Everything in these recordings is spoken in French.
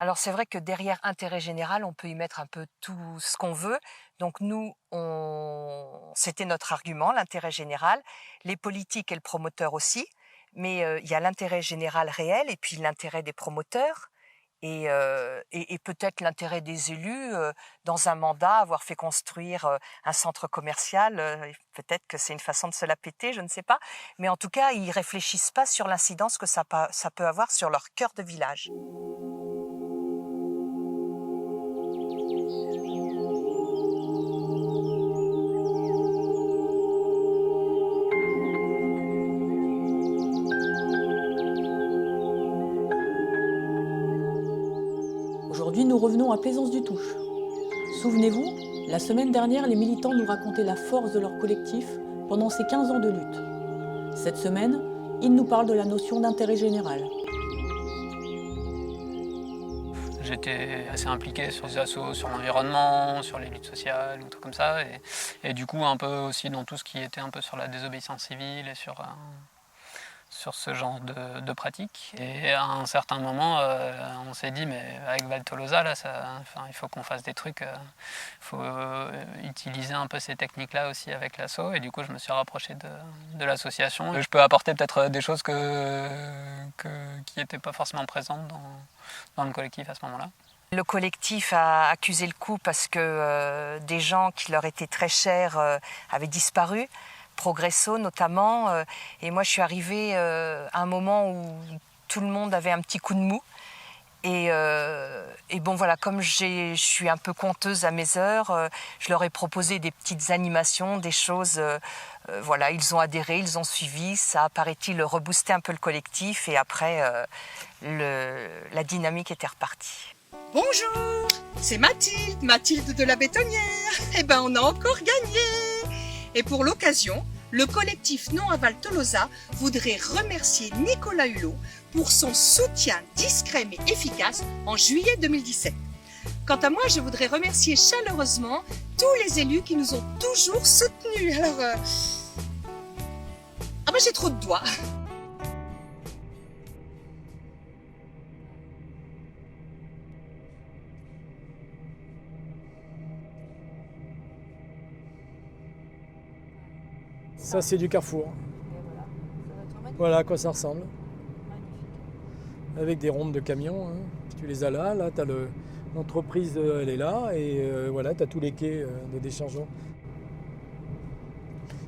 Alors c'est vrai que derrière intérêt général, on peut y mettre un peu tout ce qu'on veut. Donc nous, c'était notre argument, l'intérêt général. Les politiques et le promoteur aussi. Mais il y a l'intérêt général réel et puis l'intérêt des promoteurs et peut-être l'intérêt des élus dans un mandat, avoir fait construire un centre commercial. Peut-être que c'est une façon de se la péter, je ne sais pas. Mais en tout cas, ils réfléchissent pas sur l'incidence que ça peut avoir sur leur cœur de village. Aujourd'hui, nous revenons à Plaisance-du-Touche. Souvenez-vous, la semaine dernière, les militants nous racontaient la force de leur collectif pendant ces 15 ans de lutte. Cette semaine, ils nous parlent de la notion d'intérêt général. J'étais assez impliqué sur les assos, sur l'environnement, sur les luttes sociales, ou trucs comme ça, et du coup un peu aussi dans tout ce qui était un peu sur la désobéissance civile et sur ce genre de pratiques. Et à un certain moment, on s'est dit, mais avec Val Tolosa, là, il faut qu'on fasse des trucs, il faut utiliser un peu ces techniques-là aussi avec l'asso, et du coup je me suis rapproché de l'association. Je peux apporter peut-être des choses qui n'étaient pas forcément présentes dans le collectif à ce moment-là. Le collectif a accusé le coup parce que des gens qui leur étaient très chers avaient disparu. Progresso notamment, et moi je suis arrivée à un moment où tout le monde avait un petit coup de mou et bon voilà, comme je suis un peu conteuse à mes heures, je leur ai proposé des petites animations, des choses, voilà, ils ont adhéré, ils ont suivi, ça a, paraît-il, reboosté un peu le collectif et après la dynamique était repartie. Bonjour, c'est Mathilde de la Bétonnière. Eh ben on a encore gagné. Et pour l'occasion, le collectif Non à Val Tolosa voudrait remercier Nicolas Hulot pour son soutien discret mais efficace en juillet 2017. Quant à moi, je voudrais remercier chaleureusement tous les élus qui nous ont toujours soutenus. Alors, ah ben j'ai trop de doigts. Ça, c'est du Carrefour. Voilà à quoi ça ressemble. Avec des rondes de camions. Hein. Tu les as là, t'as l'entreprise, elle est là, et voilà, t'as tous les quais de déchargement.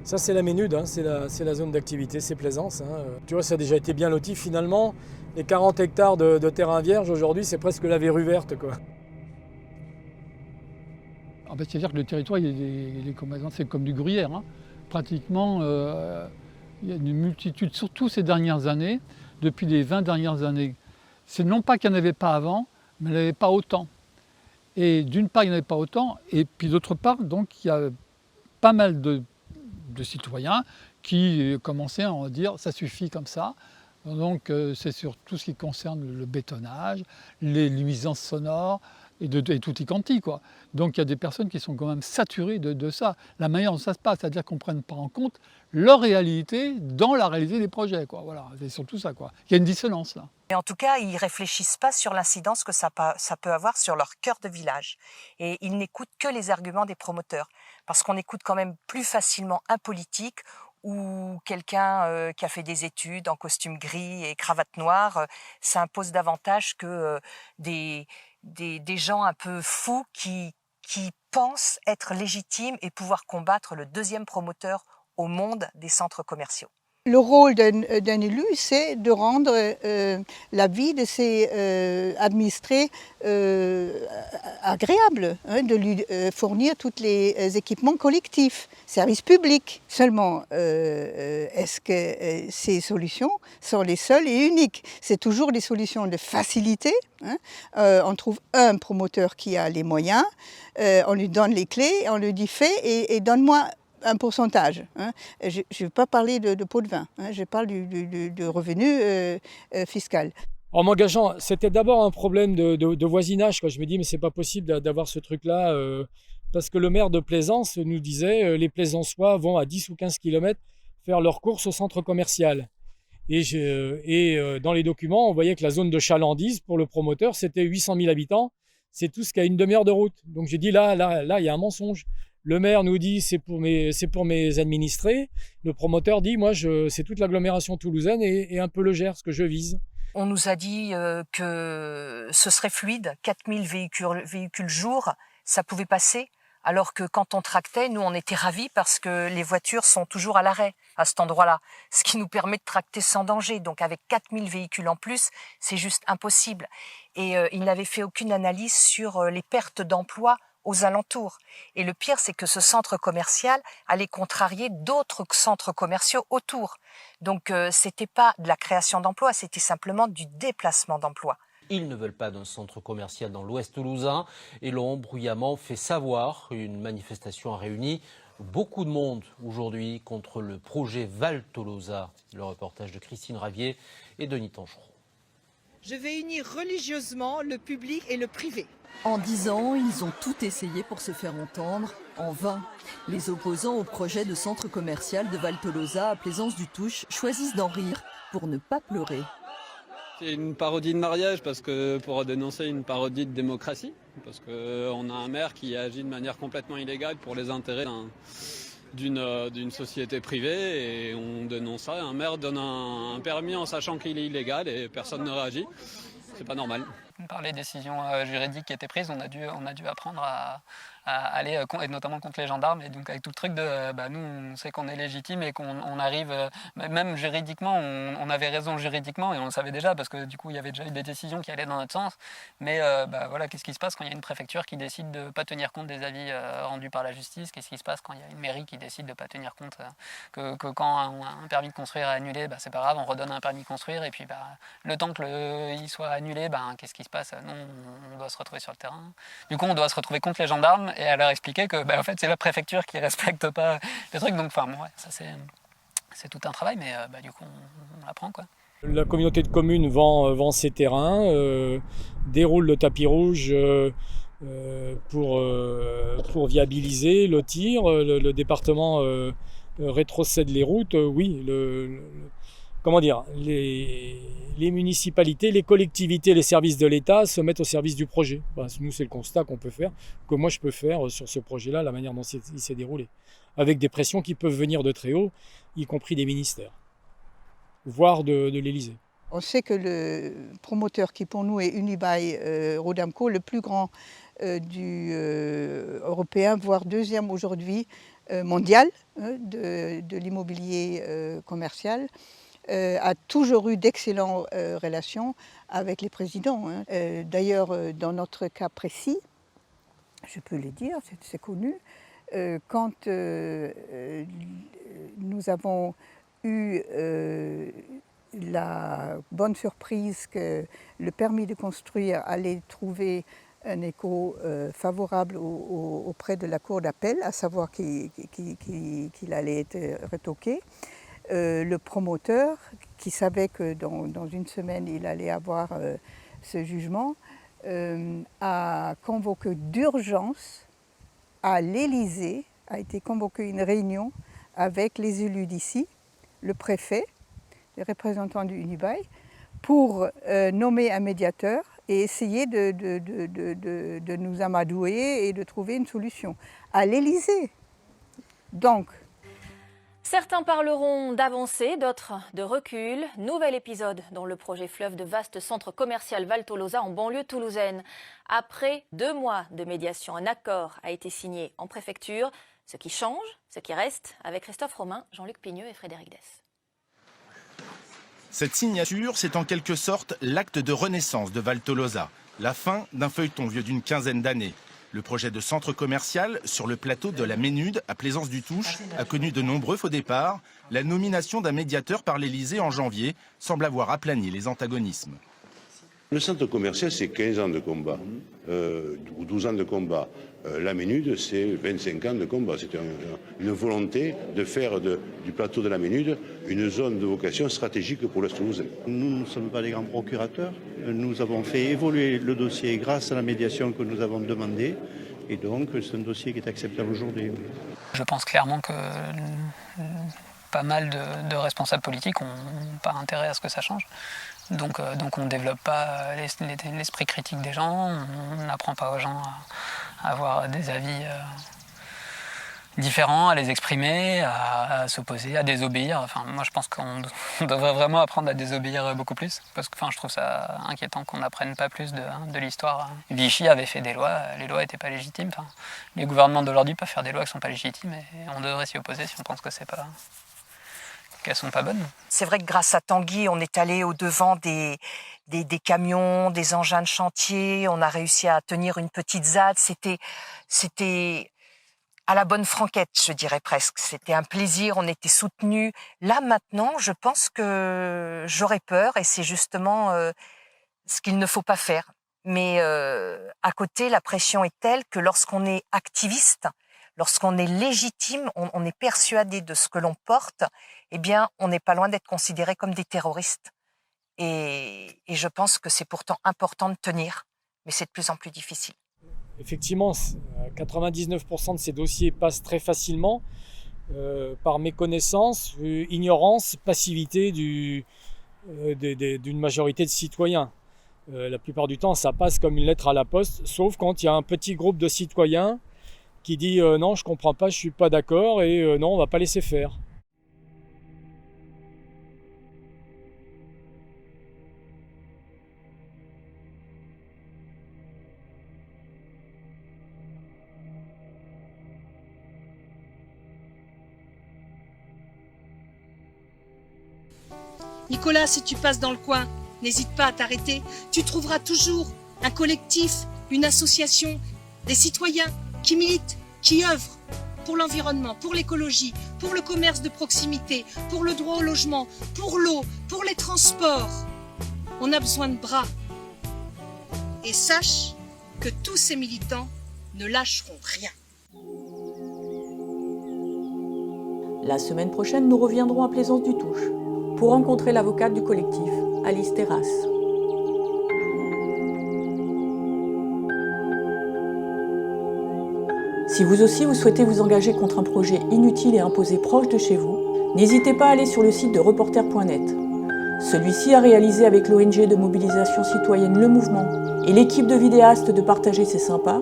Ça, c'est la Ménude, hein. c'est la zone d'activité, c'est Plaisance. Hein. Tu vois, ça a déjà été bien loti. Finalement, les 40 hectares de terrain vierge, aujourd'hui, c'est presque la verrue verte, quoi. En fait, c'est-à-dire que le territoire, c'est comme du gruyère. Hein. Pratiquement, il y a une multitude, surtout ces dernières années, depuis les 20 dernières années. C'est non pas qu'il n'y en avait pas avant, mais il n'y en avait pas autant. Et d'une part, il n'y en avait pas autant, et puis d'autre part, donc, il y a pas mal de citoyens qui commençaient à en dire « ça suffit comme ça ». Donc c'est sur tout ce qui concerne le bétonnage, les nuisances sonores, et tutti quanti, quoi. Donc il y a des personnes qui sont quand même saturées de ça. La manière dont ça se passe, c'est-à-dire qu'on ne prenne pas en compte leur réalité dans la réalité des projets, quoi. Voilà, c'est surtout ça, quoi. Il y a une dissonance là. Et en tout cas, ils réfléchissent pas sur l'incidence que ça peut avoir sur leur cœur de village. Et ils n'écoutent que les arguments des promoteurs. Parce qu'on écoute quand même plus facilement un politique ou quelqu'un qui a fait des études en costume gris et cravate noire. Ça impose davantage que des gens un peu fous qui pensent être légitimes et pouvoir combattre le deuxième promoteur au monde des centres commerciaux. Le rôle d'un élu, c'est de rendre la vie de ses administrés agréable, hein, de lui fournir tous les équipements collectifs, services publics. Seulement, est-ce que ces solutions sont les seules et uniques? C'est toujours des solutions de facilité. Hein. On trouve un promoteur qui a les moyens, on lui donne les clés, on lui dit fais et donne-moi un pourcentage. Hein. Je ne veux pas parler de pot de vin, hein. Je parle du revenu fiscal. En m'engageant, c'était d'abord un problème de voisinage. Quoi. Je me dis, mais c'est pas possible d'avoir ce truc-là, parce que le maire de Plaisance nous disait les Plaisançois vont à 10 ou 15 km faire leurs courses au centre commercial. Et dans les documents, on voyait que la zone de chalandise, pour le promoteur, c'était 800 000 habitants. C'est tout ce qu'à une demi-heure de route. Donc j'ai dit là, il y a un mensonge. Le maire nous dit c'est pour mes administrés. Le promoteur dit moi c'est toute l'agglomération toulousaine et un peu le Gers que je vise. On nous a dit que ce serait fluide, 4000 véhicules jour, ça pouvait passer. Alors que quand on tractait, nous on était ravis parce que les voitures sont toujours à l'arrêt à cet endroit-là, ce qui nous permet de tracter sans danger. Donc avec 4000 véhicules en plus, c'est juste impossible. Et ils n'avaient fait aucune analyse sur les pertes d'emplois aux alentours. Et le pire, c'est que ce centre commercial allait contrarier d'autres centres commerciaux autour. Donc c'était pas de la création d'emplois, c'était simplement du déplacement d'emplois. Ils ne veulent pas d'un centre commercial dans l'ouest toulousain et l'ont bruyamment fait savoir. Une manifestation a réuni beaucoup de monde aujourd'hui contre le projet Val Tolosa. Le reportage de Christine Ravier et Denis Tanchereau. Je vais unir religieusement le public et le privé. En 10 ans, ils ont tout essayé pour se faire entendre, en vain. Les opposants au projet de centre commercial de Val Tolosa à Plaisance-du-Touche choisissent d'en rire pour ne pas pleurer. C'est une parodie de mariage pour dénoncer une parodie de démocratie, parce qu'on a un maire qui agit de manière complètement illégale pour les intérêts d'une société privée et on dénonce ça. Un maire donne un permis en sachant qu'il est illégal et personne ne réagit. C'est pas normal. Par les décisions juridiques qui étaient prises, on a dû apprendre à aller, et notamment contre les gendarmes, et donc avec tout le truc de nous on sait qu'on est légitime et qu'on arrive, même juridiquement, on avait raison juridiquement et on le savait déjà parce que du coup il y avait déjà eu des décisions qui allaient dans notre sens, mais voilà, qu'est-ce qui se passe quand il y a une préfecture qui décide de ne pas tenir compte des avis rendus par la justice, qu'est-ce qui se passe quand il y a une mairie qui décide de ne pas tenir compte que quand un permis de construire est annulé, c'est pas grave, on redonne un permis de construire et puis le temps que il soit annulé, qu'est-ce qui se passe? Nous on doit se retrouver sur le terrain, du coup on doit se retrouver contre les gendarmes et à leur expliquer que en fait c'est la préfecture qui respecte pas les trucs, donc ça c'est tout un travail, mais du coup on l'apprend quoi. La communauté de communes vend ses terrains, déroule le tapis rouge pour viabiliser, lotir. Le département rétrocède les routes. Oui, les municipalités, les collectivités, les services de l'État se mettent au service du projet. Nous, c'est le constat qu'on peut faire, que moi je peux faire sur ce projet-là, la manière dont il s'est déroulé, avec des pressions qui peuvent venir de très haut, y compris des ministères, voire de l'Élysée. On sait que le promoteur qui pour nous est Unibail-Rodamco, le plus grand européen, voire deuxième aujourd'hui mondial de l'immobilier commercial, a toujours eu d'excellentes relations avec les présidents. D'ailleurs, dans notre cas précis, je peux le dire, c'est connu, quand nous avons eu la bonne surprise que le permis de construire allait trouver un écho favorable auprès de la cour d'appel, à savoir qu'il allait être retoqué. Le promoteur, qui savait que dans une semaine il allait avoir ce jugement, a convoqué d'urgence à l'Élysée, a été convoqué une réunion avec les élus d'ici, le préfet, les représentants du Unibail, pour nommer un médiateur et essayer de nous amadouer et de trouver une solution. À l'Élysée. Donc, certains parleront d'avancée, d'autres de recul. Nouvel épisode dans le projet fleuve de vaste centre commercial Val Tolosa en banlieue toulousaine. Après 2 mois de médiation, un accord a été signé en préfecture. Ce qui change, ce qui reste, avec Christophe Romain, Jean-Luc Pigneux et Frédéric Dess. Cette signature, c'est en quelque sorte l'acte de renaissance de Val Tolosa, la fin d'un feuilleton vieux d'une quinzaine d'années. Le projet de centre commercial sur le plateau de la Ménude, à Plaisance-du-Touche, a connu de nombreux faux départs. La nomination d'un médiateur par l'Élysée en janvier semble avoir aplani les antagonismes. Le centre commercial, c'est 15 ans de combat, ou 12 ans de combat. La Ménude, c'est 25 ans de combat. C'est une volonté de faire du plateau de la Ménude une zone de vocation stratégique pour l'Est toulousain. Nous ne sommes pas des grands procurateurs. Nous avons fait évoluer le dossier grâce à la médiation que nous avons demandée. Et donc, c'est un dossier qui est acceptable aujourd'hui. Je pense clairement que pas mal de responsables politiques n'ont pas intérêt à ce que ça change. Donc on ne développe pas l'esprit critique des gens, on n'apprend pas aux gens à avoir des avis différents, à les exprimer, à s'opposer, à désobéir. Enfin, moi je pense qu'on devrait vraiment apprendre à désobéir beaucoup plus, parce que je trouve ça inquiétant qu'on n'apprenne pas plus de l'histoire. Vichy avait fait des lois, les lois n'étaient pas légitimes. Enfin, les gouvernements d'aujourd'hui peuvent faire des lois qui ne sont pas légitimes et on devrait s'y opposer si on pense que qu'elles sont pas bonnes. C'est vrai que grâce à Tanguy, on est allé au-devant des camions, des engins de chantier, on a réussi à tenir une petite ZAD, c'était à la bonne franquette, je dirais presque. C'était un plaisir, on était soutenus. Là, maintenant, je pense que j'aurais peur et c'est justement ce qu'il ne faut pas faire. Mais à côté, la pression est telle que lorsqu'on est activiste, lorsqu'on est légitime, on est persuadé de ce que l'on porte, eh bien, on n'est pas loin d'être considéré comme des terroristes. Et je pense que c'est pourtant important de tenir, mais c'est de plus en plus difficile. Effectivement, 99% de ces dossiers passent très facilement par méconnaissance, ignorance, passivité d'une majorité de citoyens. La plupart du temps, ça passe comme une lettre à la poste, sauf quand il y a un petit groupe de citoyens qui dit non, je comprends pas, je suis pas d'accord et non, on va pas laisser faire. Nicolas, si tu passes dans le coin, n'hésite pas à t'arrêter. Tu trouveras toujours un collectif, une association, des citoyens qui militent, qui œuvrent pour l'environnement, pour l'écologie, pour le commerce de proximité, pour le droit au logement, pour l'eau, pour les transports. On a besoin de bras. Et sache que tous ces militants ne lâcheront rien. La semaine prochaine, nous reviendrons à Plaisance du Touche pour rencontrer l'avocate du collectif, Alice Terrasse. Si vous aussi vous souhaitez vous engager contre un projet inutile et imposé proche de chez vous, n'hésitez pas à aller sur le site de reporter.net. Celui-ci a réalisé avec l'ONG de mobilisation citoyenne Le Mouvement et l'équipe de vidéastes de Partager c'est sympa,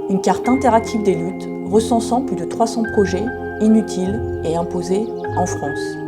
une carte interactive des luttes recensant plus de 300 projets inutiles et imposés en France.